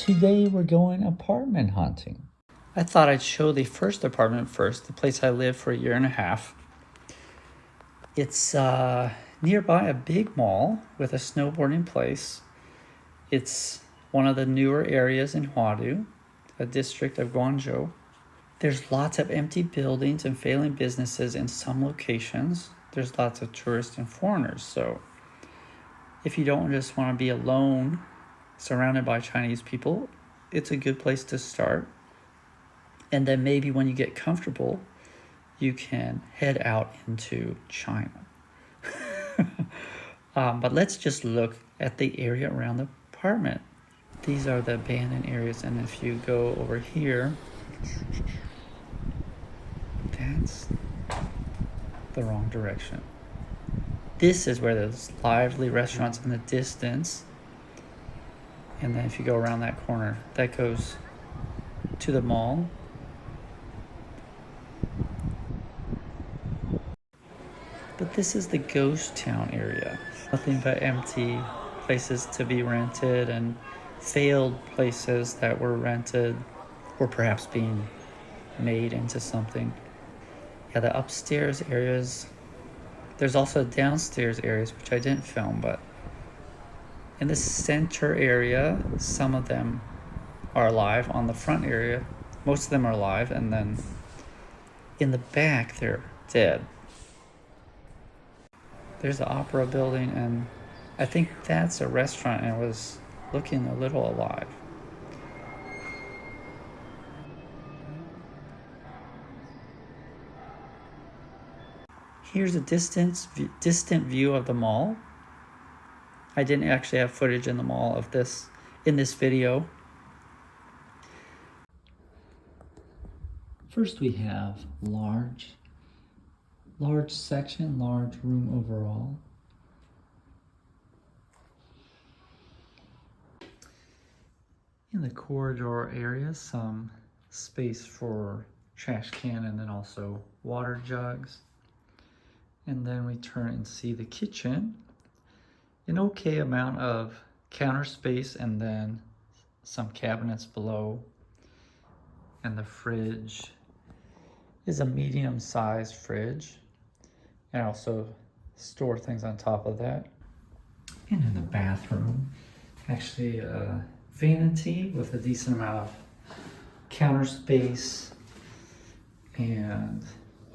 Today we're going apartment hunting. I thought I'd show the first apartment first, the place I lived for a year and a half. It's nearby a big mall with a snowboarding place. It's one of the newer areas in Huadu, a district of Guangzhou. There's lots of empty buildings and failing businesses in some locations. There's lots of tourists and foreigners, so if you don't just want to be alone, surrounded by Chinese people, it's a good place to start. And then maybe when you get comfortable, you can head out into China. But let's just look at the area around the apartment. These are the abandoned areas, and if you go over here, that's the wrong direction. This is where there's lively restaurants in the distance. And then if you go around that corner, that goes to the mall. But this is the ghost town area. Nothing but empty places to be rented and failed places that were rented or perhaps being made into something. Yeah, the upstairs areas. There's also downstairs areas, which I didn't film, but in the center area, some of them are alive. On the front area, most of them are alive, and then in the back, they're dead. There's the opera building, and I think that's a restaurant, and it was looking a little alive. Here's a distant view of the mall. I didn't actually have footage in the mall of this in this video. First we have large section, large room overall. In the corridor area, some space for trash can and then also water jugs. And then we turn and see the kitchen. An okay amount of counter space and then some cabinets below. And the fridge is a medium-sized fridge. And also store things on top of that. And in the bathroom, actually a vanity with a decent amount of counter space and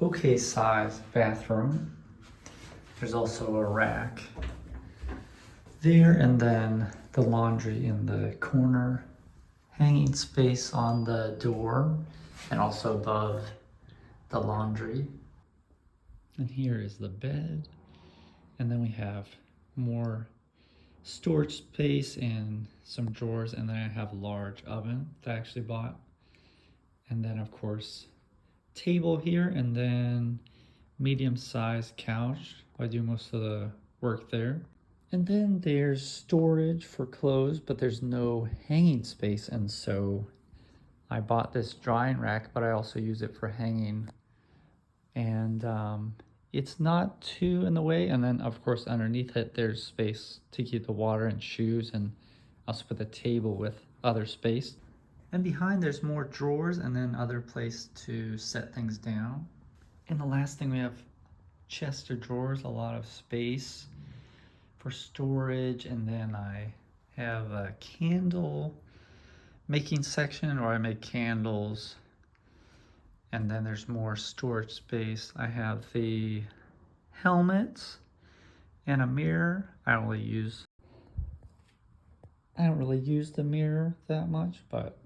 okay sized bathroom. There's also a rack there, and then the laundry in the corner, hanging space on the door and also above the laundry. And here is the bed, and then we have more storage space and some drawers, and then I have a large oven that I actually bought, and then of course table here, and then medium-sized couch. I do most of the work there. And then there's storage for clothes, but there's no hanging space, and so I bought this drying rack, but I also use it for hanging. And it's not too in the way, and then of course underneath it there's space to keep the water and shoes, and also put the table with other space. And behind there's more drawers and then other place to set things down. And the last thing, we have chest or drawers, a lot of space for storage, and then I have a candle making section where I make candles, and then there's more storage space. I have the helmet and a mirror. I don't really use the mirror that much, but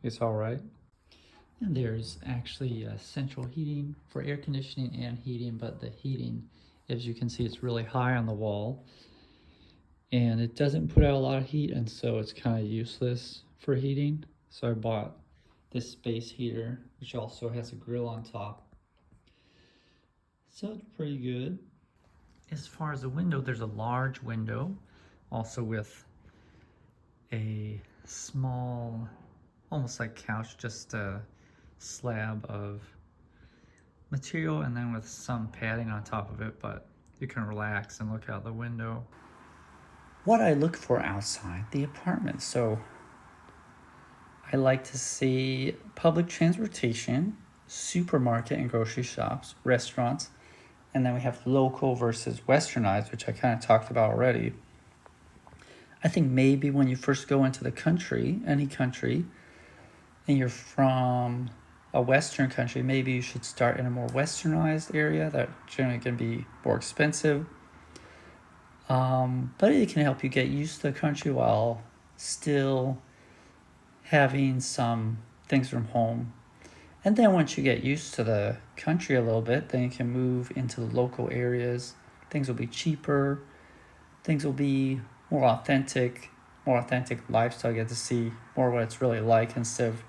it's all right. And there's actually central heating for air conditioning and heating, but the heating, as you can see, it's really high on the wall and it doesn't put out a lot of heat, and so it's kind of useless for heating. So I bought this space heater, which also has a grill on top. So it's pretty good. As far as the window, there's a large window, also with a small, almost like couch, just a slab of material, and then with some padding on top of it, but you can relax and look out the window. what I look for outside the apartment. So I like to see public transportation, supermarket and grocery shops, restaurants, and then we have local versus westernized, which I kind of talked about already. I think maybe when you first go into the country, any country, and you're from a Western country, maybe you should start in a more westernized area that generally can be more expensive. But it can help you get used to the country while still having some things from home. And then once you get used to the country a little bit, then you can move into the local areas. Things will be cheaper. Things will be more authentic lifestyle. You get to see more what it's really like instead of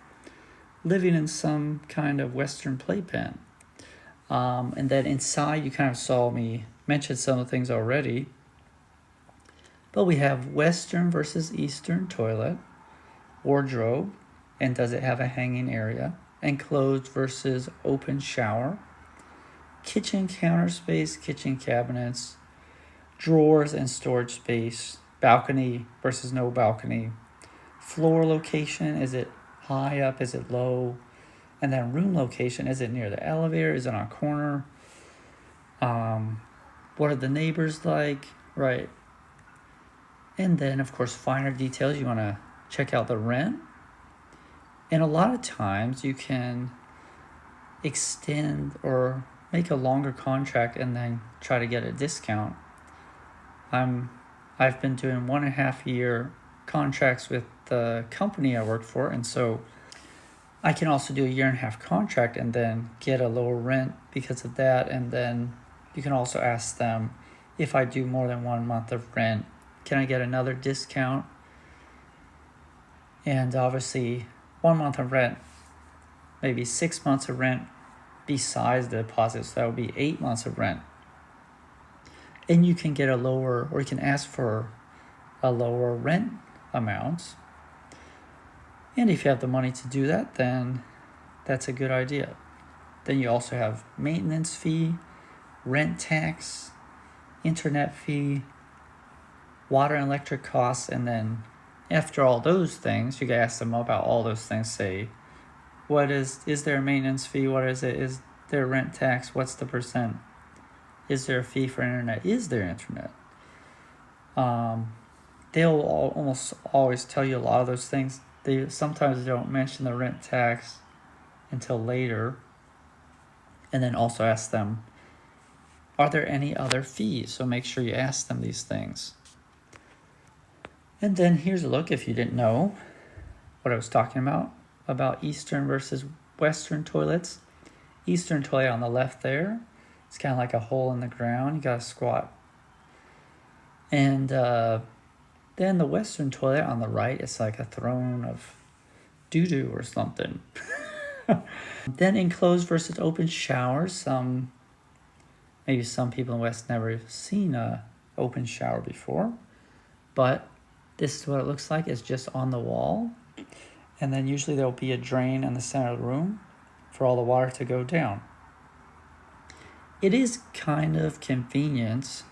living in some kind of Western playpen. And then inside, you kind of saw me mention some of the things already. But we have Western versus Eastern toilet, wardrobe, and does it have a hanging area? Enclosed versus open shower, kitchen counter space, kitchen cabinets, drawers and storage space, balcony versus no balcony, floor location, is it high up, is it low, and then room location, is it near the elevator, is it on a corner, what are the neighbors like, right? And then of course finer details, you want to check out the rent. And a lot of times you can extend or make a longer contract and then try to get a discount. I've been doing 1.5 year contracts with the company I work for, and so I can also do a 1.5 year contract and then get a lower rent because of that. And then you can also ask them, if I do more than 1 month of rent, can I get another discount? And obviously 1 month of rent, maybe 6 months of rent besides the deposit, so that would be 8 months of rent. And you can get a lower, or you can ask for a lower rent amount. And if you have the money to do that, then that's a good idea. Then you also have maintenance fee, rent tax, internet fee, water and electric costs, and then after all those things, you can ask them about all those things. Say, what is there a maintenance fee? What is it? Is there rent tax? What's the percent? Is there a fee for internet? Is there internet? They'll almost always tell you a lot of those things. They sometimes don't mention the rent tax until later. And then also ask them, are there any other fees? So make sure you ask them these things. And then here's a look, if you didn't know what I was talking about Eastern versus Western toilets. Eastern toilet on the left there, it's kind of like a hole in the ground. You gotta squat. And then the Western toilet on the right, it's like a throne of doo-doo or something. Then enclosed versus open showers. Maybe some people in the West never seen a open shower before, but this is what it looks like. It's just on the wall. And then usually there'll be a drain in the center of the room for all the water to go down. It is kind of convenient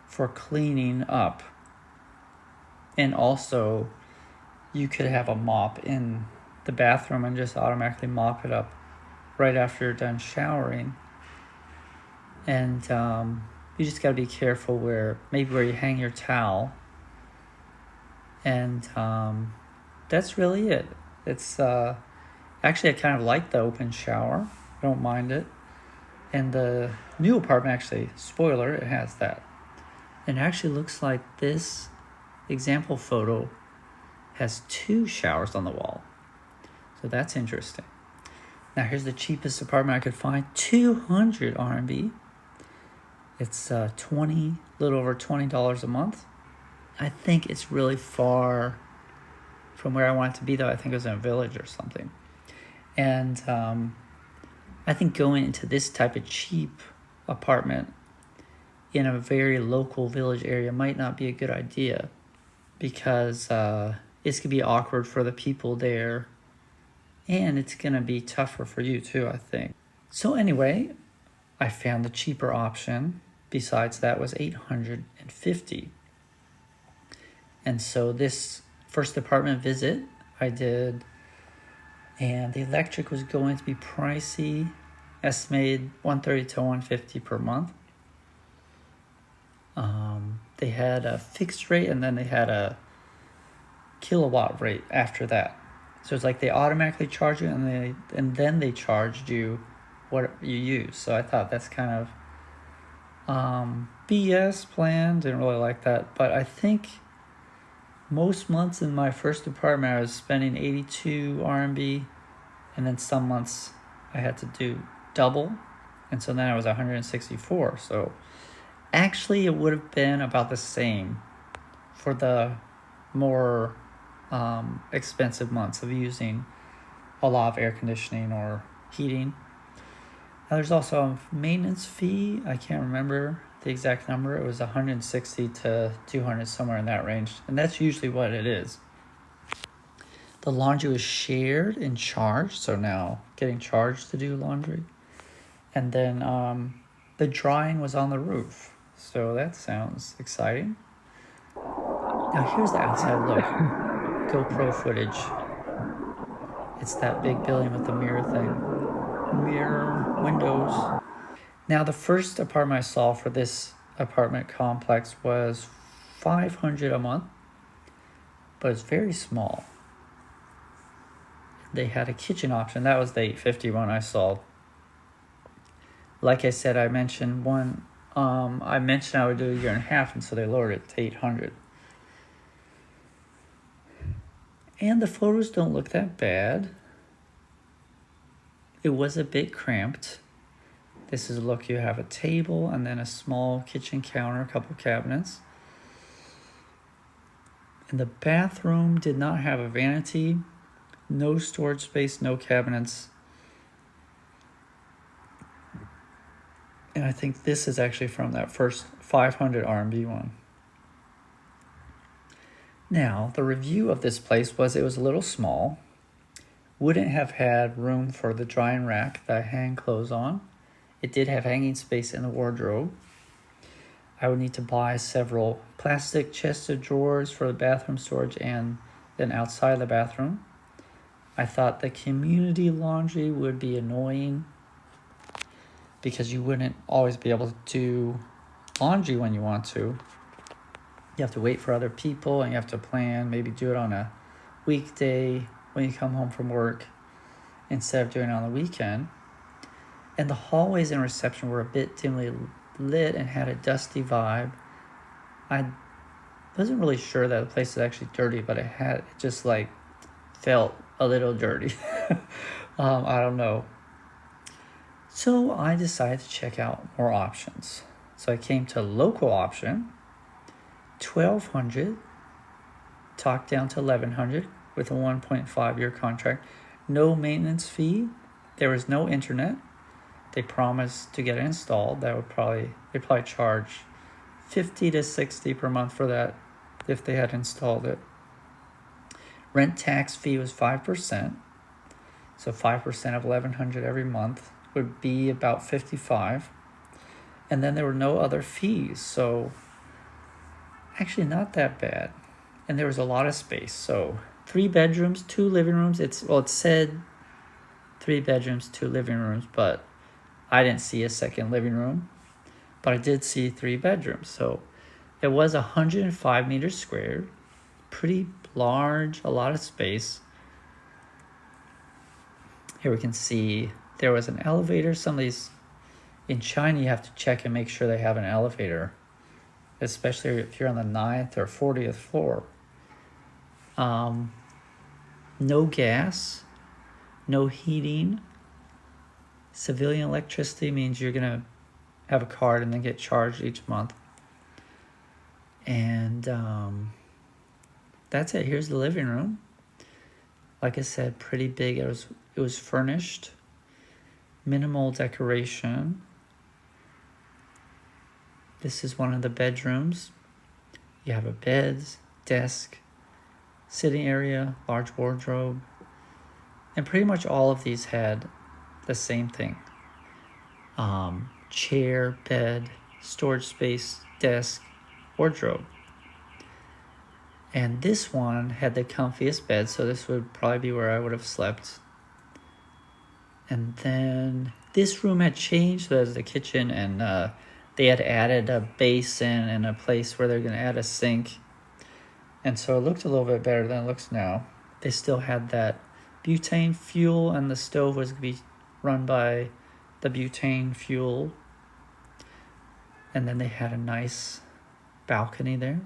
for cleaning up. And also, you could have a mop in the bathroom and just automatically mop it up right after you're done showering. And you just got to be careful where you hang your towel. And that's really it. It's actually, I kind of like the open shower. I don't mind it. And the new apartment, actually, spoiler, it has that. And it actually looks like this example photo has 2 showers on the wall. So that's interesting. Now here's the cheapest apartment I could find, 200 RMB. It's little over $20 a month. I think it's really far from where I want it to be, though. I think it was in a village or something. And I think going into this type of cheap apartment in a very local village area might not be a good idea, because it's going to be awkward for the people there, and it's going to be tougher for you too, I think. So anyway, I found the cheaper option besides that was 850. And so this first apartment visit I did, and the electric was going to be pricey, estimated $130 to $150 per month. They had a fixed rate, and then they had a kilowatt rate after that. So it's like they automatically charge you, and then they charged you what you use. So I thought that's kind of BS plan. Didn't really like that, but I think most months in my first apartment I was spending 82 RMB, and then some months I had to do double, and so then I was 164. So actually it would have been about the same for the more expensive months of using a lot of air conditioning or heating. Now there's also a maintenance fee. I can't remember the exact number. It was 160 to 200, somewhere in that range, and that's usually what it is. The laundry was shared and charged, so now getting charged to do laundry. And then the drying was on the roof, so that sounds exciting. Now here's the outside look. GoPro footage. It's that big building with the mirror thing. Mirror windows. Now the first apartment I saw for this apartment complex was 500 a month, but it's very small. They had a kitchen option. That was the 850 one I saw. Like I said, I mentioned one. I mentioned I would do a year and a half, and so they lowered it to 800. And the photos don't look that bad. It was a bit cramped. This is a look. You have a table and then a small kitchen counter, a couple cabinets. And the bathroom did not have a vanity, no storage space, no cabinets. And I think this is actually from that first 500 RMB one. Now, the review of this place was it was a little small, wouldn't have had room for the drying rack that I hang clothes on. It did have hanging space in the wardrobe. I would need to buy several plastic chests of drawers for the bathroom storage and then outside the bathroom. I thought the community laundry would be annoying because you wouldn't always be able to do laundry when you want to. You have to wait for other people, and you have to plan, maybe do it on a weekday when you come home from work instead of doing it on the weekend. And the hallways and reception were a bit dimly lit and had a dusty vibe. I wasn't really sure that the place was actually dirty, but it just like felt a little dirty. I don't know. So I decided to check out more options. So I came to local option, 1,200, talked down to 1,100 with a 1.5-year contract. No maintenance fee. There was no internet. They promised to get it installed. They probably charge 50 to 60 per month for that if they had installed it. Rent tax fee was 5%. So 5% of 1,100 every month would be about 55. And then there were no other fees. So actually not that bad. And there was a lot of space. So 3 bedrooms, 2 living rooms. It said 3 bedrooms, 2 living rooms, but I didn't see a second living room. But I did see 3 bedrooms. So it was 105 meters squared. Pretty large, a lot of space. Here we can see there was an elevator. Some of these in China, you have to check and make sure they have an elevator, especially if you're on the 9th or 40th floor. No gas, no heating. Civilian electricity means you're going to have a card and then get charged each month. And that's it. Here's the living room. Like I said, pretty big. It was furnished. Minimal decoration. This is one of the bedrooms. You have a bed, desk, sitting area, large wardrobe. And pretty much all of these had the same thing. Chair, bed, storage space, desk, wardrobe. And this one had the comfiest bed, so this would probably be where I would have slept. And then this room had changed as the kitchen, and they had added a basin and a place where they're going to add a sink. And so it looked a little bit better than it looks now. They still had that butane fuel, and the stove was going to be run by the butane fuel. And then they had a nice balcony there.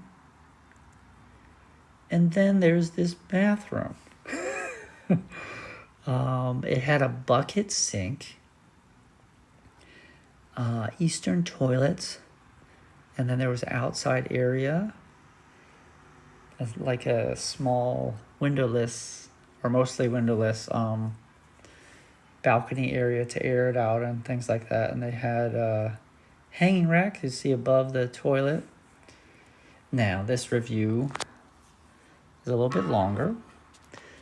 And then there's this bathroom. It had a bucket sink, Eastern toilets, and then there was an outside area, like a small windowless, or mostly windowless, balcony area to air it out and things like that. And they had a hanging rack you see above the toilet. Now, this review is a little bit longer.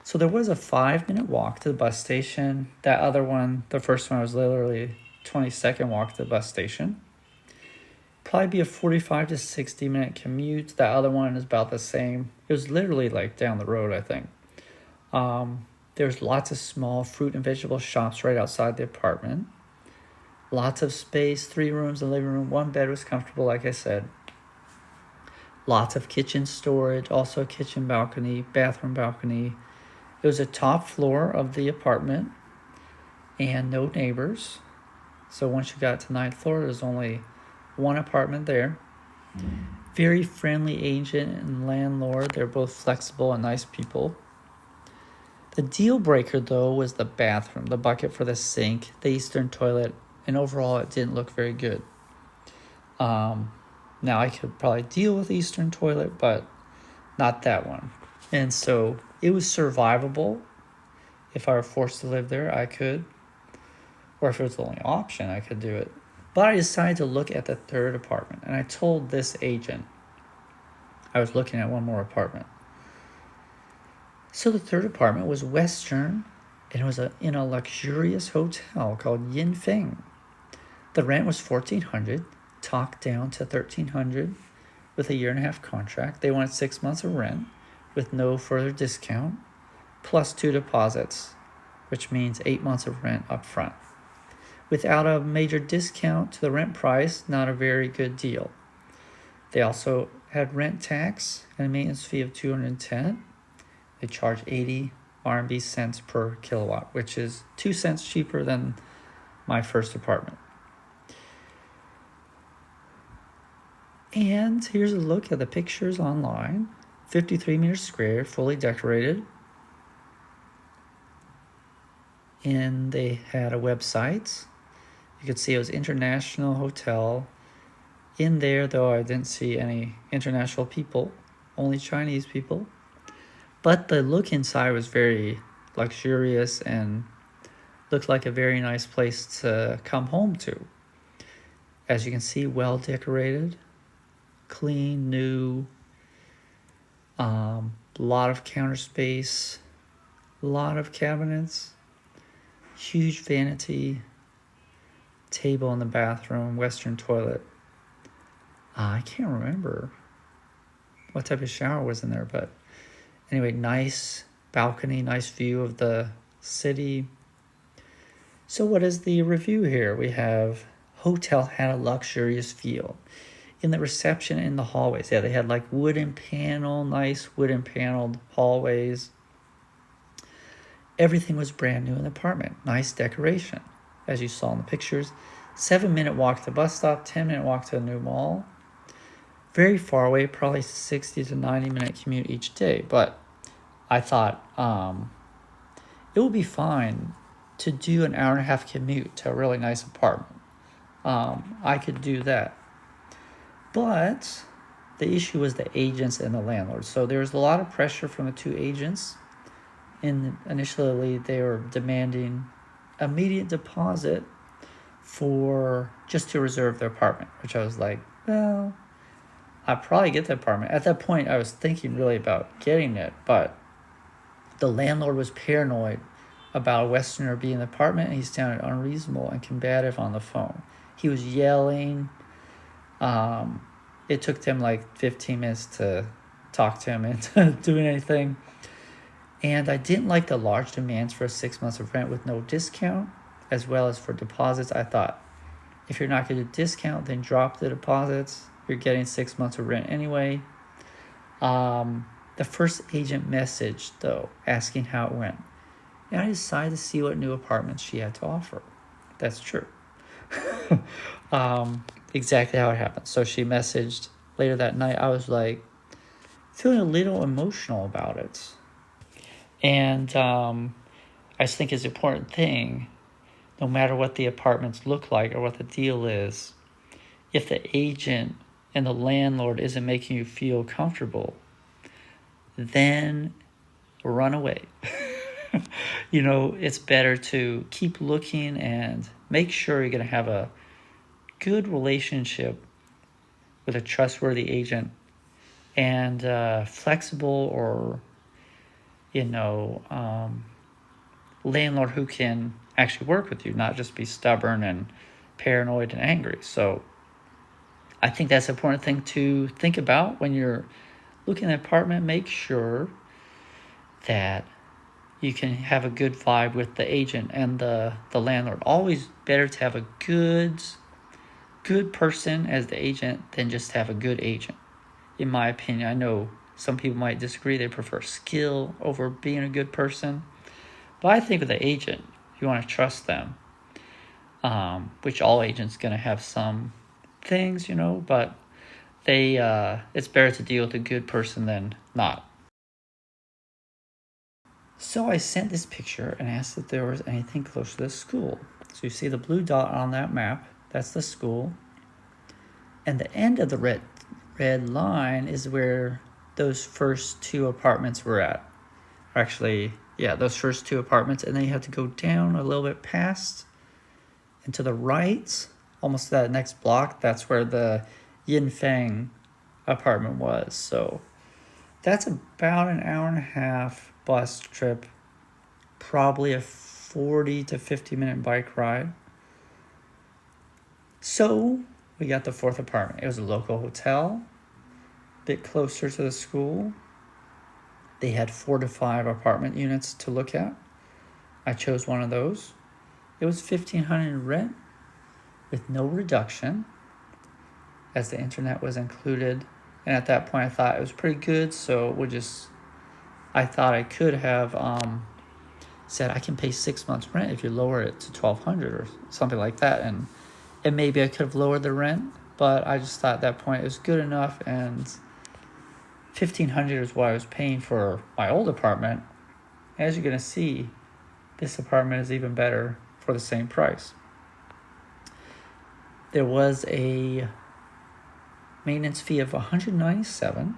So there was a 5-minute walk to the bus station. That other one, the first one, was literally 20-second walk to the bus station. Probably be a 45 to 60-minute commute. That other one is about the same. It was literally like down the road, I think. There's lots of small fruit and vegetable shops right outside the apartment. Lots of space, 3 rooms, a living room. 1 bed was comfortable, like I said. Lots of kitchen storage, also a kitchen balcony, bathroom balcony. It was a top floor of the apartment and no neighbors. So once you got to 9th floor, there's only 1 apartment there. Very friendly agent and landlord. They're both flexible and nice people. The deal breaker, though, was the bathroom, the bucket for the sink, the Eastern toilet, and overall it didn't look very good. Now I could probably deal with the Eastern toilet, but not that one. And so it was survivable. If I were forced to live there, I could. Or if it was the only option, I could do it. But I decided to look at the 3rd apartment. And I told this agent I was looking at one more apartment. So the 3rd apartment was Western. And it was in a luxurious hotel called Yin Feng. The rent was $1,400, talked down to $1,300 with a 1.5-year contract. They wanted 6 months of rent with no further discount, plus 2 deposits, which means 8 months of rent up front. Without a major discount to the rent price, not a very good deal. They also had rent tax and a maintenance fee of $210. They charge 80 RMB cents per kilowatt, which is 2 cents cheaper than my first apartment. And here's a look at the pictures online. 53 meters square, fully decorated. And they had a website. You could see it was international hotel. In there, though, I didn't see any international people, only Chinese people. But the look inside was very luxurious and looked like a very nice place to come home to. As you can see, well decorated, clean, new, lot of counter space, a lot of cabinets, huge vanity, table in the bathroom, Western toilet. I can't remember what type of shower was in there, but anyway, nice balcony, nice view of the city. So what is the review here? We have hotel had a luxurious feel. In the reception in the hallways, yeah, they had like nice wooden paneled hallways. Everything was brand new in the apartment. Nice decoration, as you saw in the pictures. 7-minute walk to the bus stop, 10-minute walk to a new mall. Very far away, probably 60 to 90-minute commute each day. But I thought it would be fine to do an 1.5-hour commute to a really nice apartment. I could do that. But the issue was the agents and the landlord. So there was a lot of pressure from the 2 agents. And initially, they were demanding immediate deposit for just to reserve their apartment, which I was like, well, I'd probably get the apartment. At that point, I was thinking really about getting it, but the landlord was paranoid about a Westerner being in the apartment, and he sounded unreasonable and combative on the phone. He was yelling. It took them like 15 minutes to talk to him into doing anything. And I didn't like the large demands for 6 months of rent with no discount, as well as for deposits. I thought, if you're not going to discount, then drop the deposits. You're getting 6 months of rent anyway. The first agent messaged, though, asking how it went. And I decided to see what new apartments she had to offer. That's true. Exactly how it happened. So she messaged later that night. I was like, feeling a little emotional about it. And I just think it's an important thing, no matter what the apartments look like or what the deal is, if the agent and the landlord isn't making you feel comfortable, then run away. It's better to keep looking and make sure you're going to have a good relationship with a trustworthy agent and flexible or, landlord who can actually work with you, not just be stubborn and paranoid and angry. So I think that's an important thing to think about when you're looking at an apartment. Make sure that you can have a good vibe with the agent and the landlord. Always better to have a good person as the agent than just have a good agent, in my opinion. I know some people might disagree. They prefer skill over being a good person. But I think with the agent, you want to trust them, which all agents going to have some things, but it's better to deal with a good person than not. So I sent this picture and asked if there was anything close to the school. So you see the blue dot on that map, that's the school. And the end of the red line is where those first two apartments were at. Actually, yeah, those first two apartments. And then you have to go down a little bit past and to the right, almost to that next block, that's where the Yin Fang apartment was. So that's about an hour and a half bus trip, probably a 40 to 50 minute bike ride. So we got the fourth apartment. It was a local hotel, a bit closer to the school. They had 4 to 5 apartment units to look at. I chose one of those. It was $1,500 rent with no reduction, as the internet was included. And at that point, I thought it was pretty good. So I thought I could have said I can pay 6 months rent if you lower it to $1,200 or something like that. And maybe I could have lowered the rent, but I just thought at that point it was good enough. And $1,500 is what I was paying for my old apartment. As you're going to see, this apartment is even better for the same price. There was a maintenance fee of $197,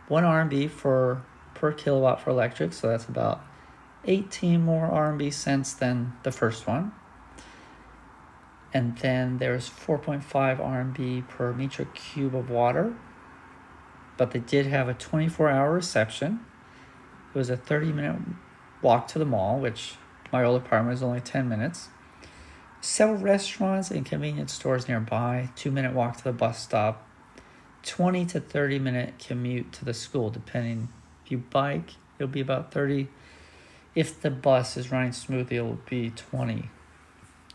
1 RMB per kilowatt for electric, so that's about 18 more RMB cents than the first one. And then there's 4.5 RMB per meter cube of water. But they did have a 24-hour reception. It was a 30-minute walk to the mall, which my old apartment was only 10 minutes. Several restaurants and convenience stores nearby, 2-minute walk to the bus stop, 20 to 30-minute commute to the school, depending. If you bike, it'll be about 30. If the bus is running smoothly, it'll be 20,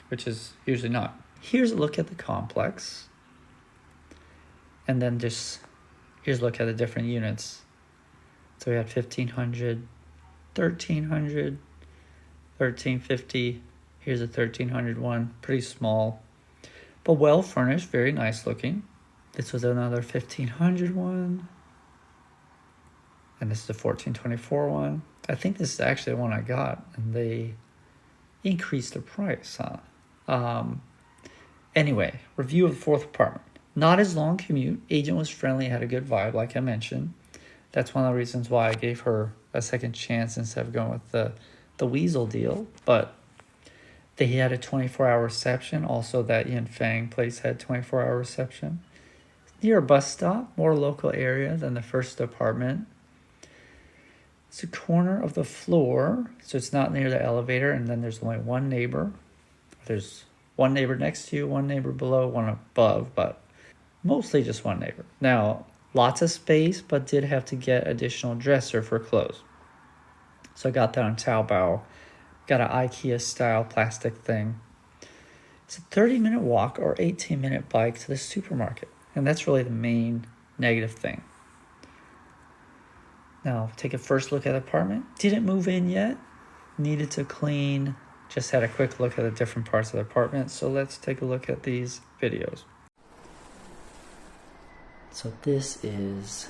which is usually not. Here's a look at the complex. And then here's a look at the different units. So we had 1,500, 1,300, 1,350. Here's a 1,300 one, pretty small, but well furnished, very nice looking. This was another 1,500 one. And this is a 1,424 one. I think this is actually the one I got, and they increased the price, Anyway, review of the fourth apartment. Not as long commute. Agent was friendly, had a good vibe, like I mentioned. That's one of the reasons why I gave her a second chance instead of going with the Weasel deal. But they had a 24-hour reception. Also, that Yin Fang place had 24-hour reception. Near a bus stop, more local area than the first apartment. It's a corner of the floor, so it's not near the elevator. And then there's only one neighbor. There's one neighbor next to you, one neighbor below, one above, but mostly just one neighbor. Now, Lots of space, but did have to get additional dresser for clothes. So I got that on Taobao. Got an IKEA style plastic thing. It's a 30-minute walk or 18-minute bike to the supermarket. And that's really the main negative thing. Now, take a first look at the apartment. Didn't move in yet. Needed to clean. Just had a quick look at the different parts of the apartment. So let's take a look at these videos. So this is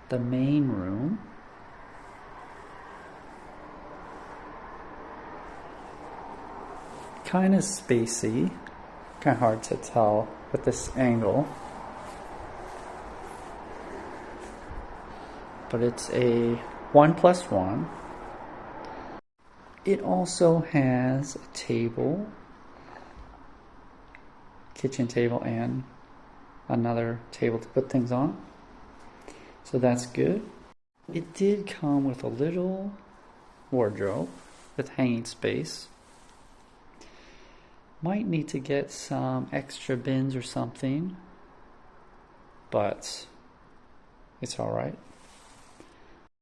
the main room. Kind of spacey. Kind of hard to tell with this angle. But it's a 1+1. It also has a table, kitchen table, and another table to put things on. So that's good. It did come with a little wardrobe with hanging space. Might need to get some extra bins or something, but it's all right.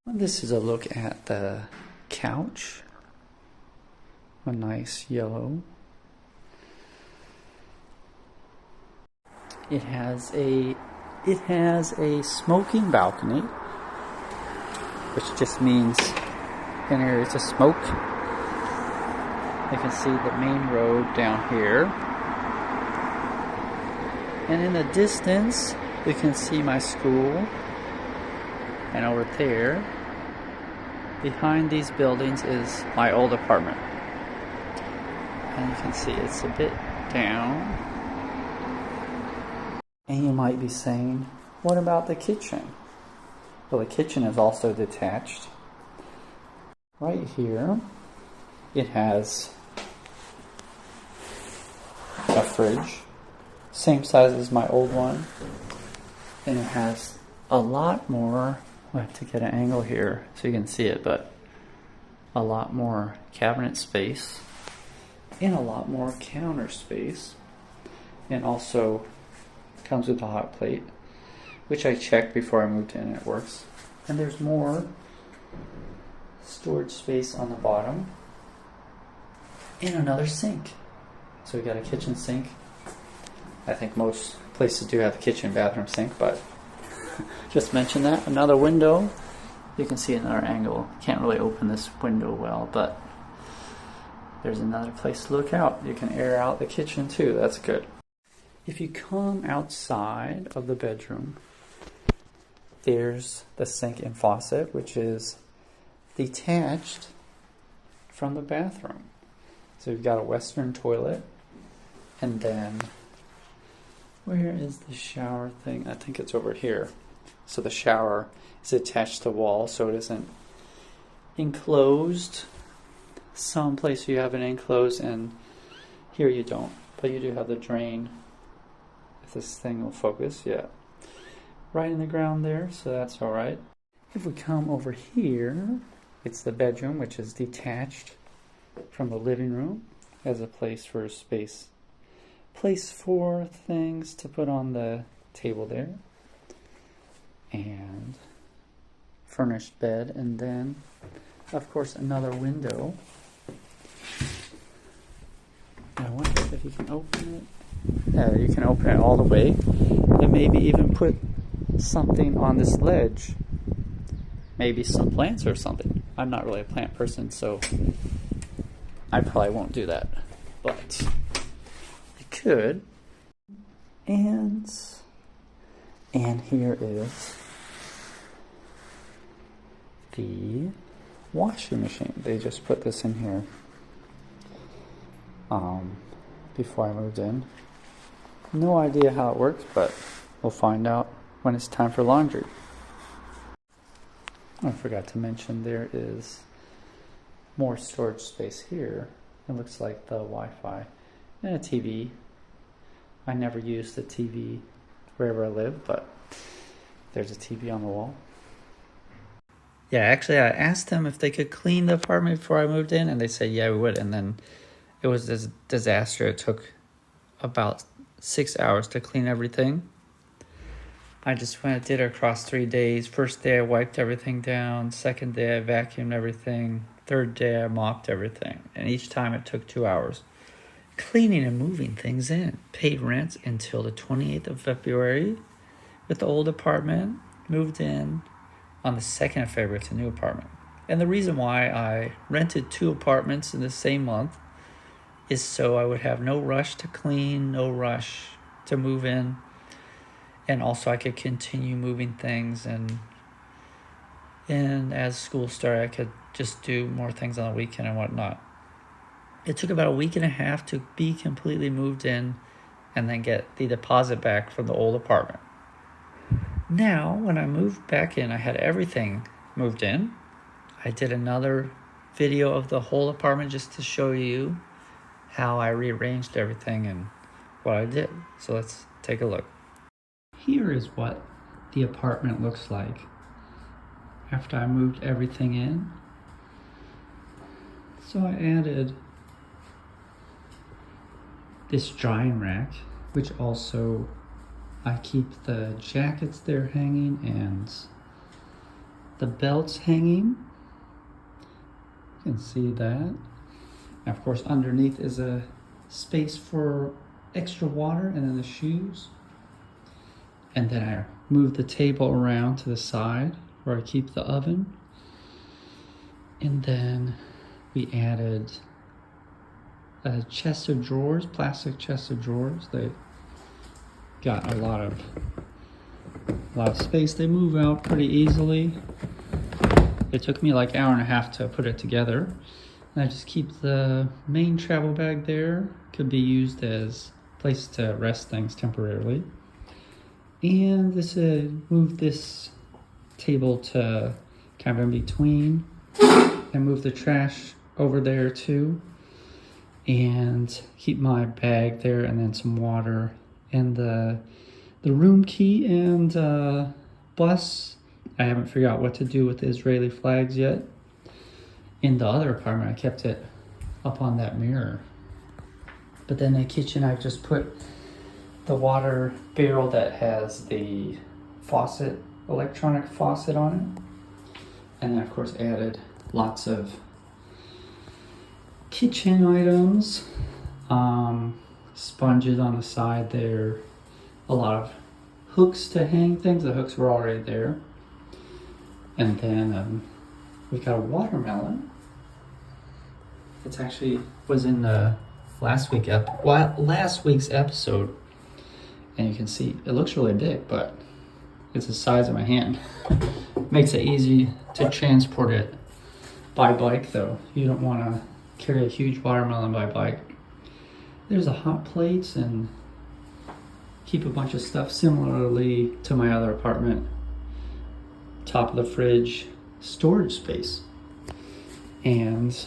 This is a look at the couch. A nice yellow. It has a smoking balcony, which just means in areas to smoke. You can see the main road down here. And in the distance, you can see my school. And over there, behind these buildings is my old apartment. And you can see it's a bit down. And you might be saying, what about the kitchen? Well, the kitchen is also detached. Right here, it has a fridge, same size as my old one. And it has a lot more, I have to get an angle here so you can see it, but a lot more cabinet space and a lot more counter space. And also comes with a hot plate, which I checked before I moved in and it works. And there's more storage space on the bottom and another sink. So we got a kitchen sink. I think most places do have a kitchen bathroom sink, but just mention that. Another window. You can see another angle. Can't really open this window well, but there's another place to look out. You can air out the kitchen too. That's good. If you come outside of the bedroom, there's the sink and faucet, which is detached from the bathroom. So you've got a Western toilet, and then where is the shower thing? I think it's over here. So the shower is attached to the wall, so it isn't enclosed. Some place you have it enclosed, and here you don't. But you do have the drain. If this thing will focus, yeah. Right in the ground there, so that's all right. If we come over here, it's the bedroom, which is detached from the living room as a place for space. Place for things to put on the table there. And furnished bed, and then, of course, another window. I wonder if you can open it. Yeah, you can open it all the way, and maybe even put something on this ledge. Maybe some plants or something. I'm not really a plant person, so I probably won't do that. But you could. And here is the washing machine. They just put this in here before I moved in. No idea how it works, but we'll find out when it's time for laundry. I forgot to mention there is more storage space here. It looks like the Wi-Fi and a TV. I never use the TV wherever I live, but there's a TV on the wall. Yeah, actually I asked them if they could clean the apartment before I moved in, and they said yeah, we would. And then it was this disaster. It took about 6 hours to clean everything. I just did it across 3 days. First day I wiped everything down. Second day I vacuumed everything. Third day I mopped everything. And each time it took 2 hours. Cleaning and moving things in. Paid rent until the 28th of February with the old apartment. Moved in on the 2nd of February to the new apartment. And the reason why I rented 2 apartments in the same month is so I would have no rush to clean, no rush to move in. And also I could continue moving things, and as school started, I could just do more things on the weekend and whatnot. It took about a week and a half to be completely moved in and then get the deposit back from the old apartment. Now, when I moved back in, I had everything moved in. I did another video of the whole apartment just to show you how I rearranged everything and what I did. So let's take a look. Here is what the apartment looks like after I moved everything in. So I added this drying rack, which also I keep the jackets there hanging and the belts hanging. You can see that. And of course, underneath is a space for extra water and then the shoes. And then I moved the table around to the side where I keep the oven. And then we added a chest of drawers, plastic chest of drawers. They got a lot of space. They move out pretty easily. It took me like an hour and a half to put it together. And I just keep the main travel bag there. Could be used as a place to rest things temporarily. And this move this table to kind of in between, and move the trash over there too, and keep my bag there, and then some water and the room key and bus. I haven't figured out what to do with the Israeli flags yet. In the other apartment, I kept it up on that mirror. But then in the kitchen, I just put the water barrel that has the faucet, electronic faucet on it. And then of course added lots of kitchen items, sponges on the side there, a lot of hooks to hang things. The hooks were already there. And then we got a watermelon. It's actually was in the last week's episode. And you can see it looks really big, but it's the size of my hand. Makes it easy to transport it by bike though. You don't want to carry a huge watermelon by bike. There's a hot plate and keep a bunch of stuff similarly to my other apartment. Top of the fridge, storage space. And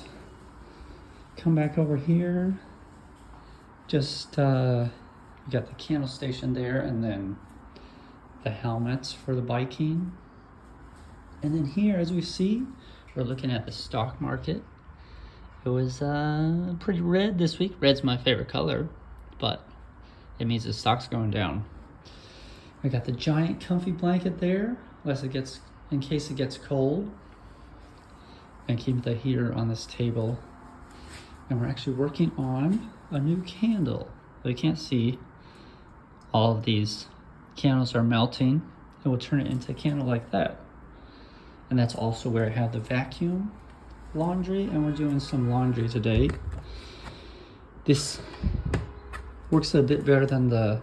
come back over here. Just we got the candle station there, and then the helmets for the biking. And then here, as we see, we're looking at the stock market. It was pretty red this week. Red's my favorite color, but it means the stock's going down. I got the giant comfy blanket there, in case it gets cold. And keep the heater on this table. And we're actually working on a new candle. You can't see. All of these candles are melting, and we'll turn it into a candle like that. And that's also where I have the vacuum laundry, and we're doing some laundry today. This works a bit better than the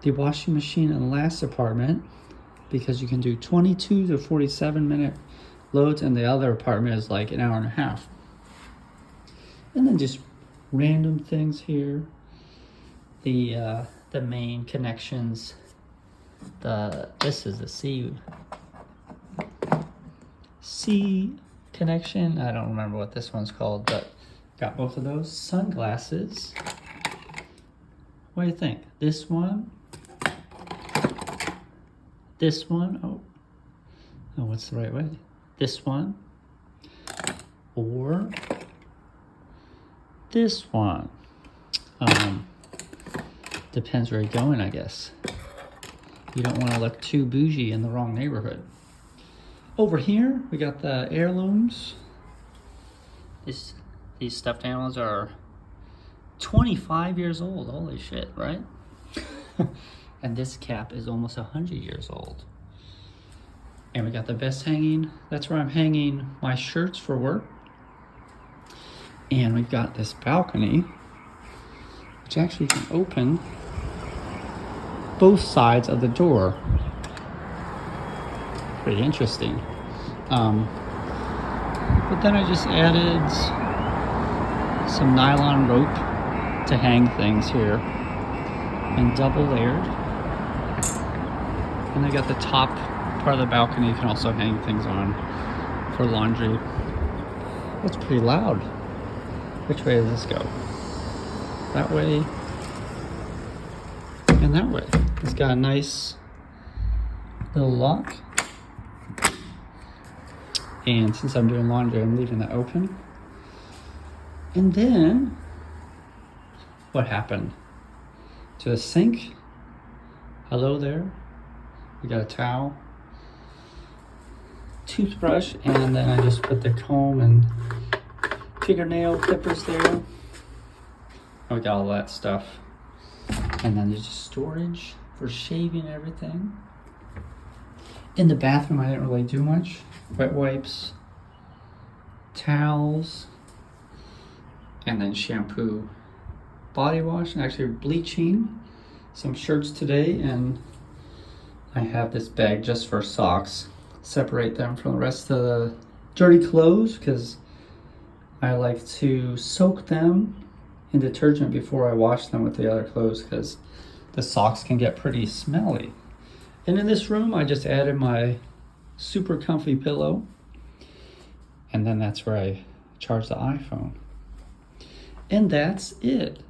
washing machine in the last apartment, because you can do 22 to 47 minute loads, and the other apartment is like an hour and a half. And then just random things here. The main connections. This is the C connection. I don't remember what this one's called, but got both of those. Sunglasses. What do you think? This one? This one? Oh, what's the right way? This one? Or this one? Depends where you're going, I guess. You don't want to look too bougie in the wrong neighborhood. Over here, we got the heirlooms. These stuffed animals are 25 years old. Holy shit, right? And this cap is almost 100 years old. And we got the vest hanging. That's where I'm hanging my shirts for work. And we've got this balcony, which actually can open both sides of the door. Pretty interesting. But then I just added some nylon rope to hang things here, and double layered. And I got the top part of the balcony you can also hang things on for laundry. That's pretty loud. Which way does this go? That way and that way. It's got a nice little lock. And since I'm doing laundry, I'm leaving that open. And then, what happened? To the sink. Hello there. We got a towel, toothbrush, and then I just put the comb and fingernail clippers there. We got all that stuff. And then there's just storage for shaving everything. In the bathroom, I didn't really do much. Wet wipes, towels, and then shampoo, body wash, and actually bleaching, some shirts today, and I have this bag just for socks. Separate them from the rest of the dirty clothes because I like to soak them in detergent before I wash them with the other clothes because the socks can get pretty smelly. And in this room, I just added my super comfy pillow, and then that's where I charge the iPhone. And that's it.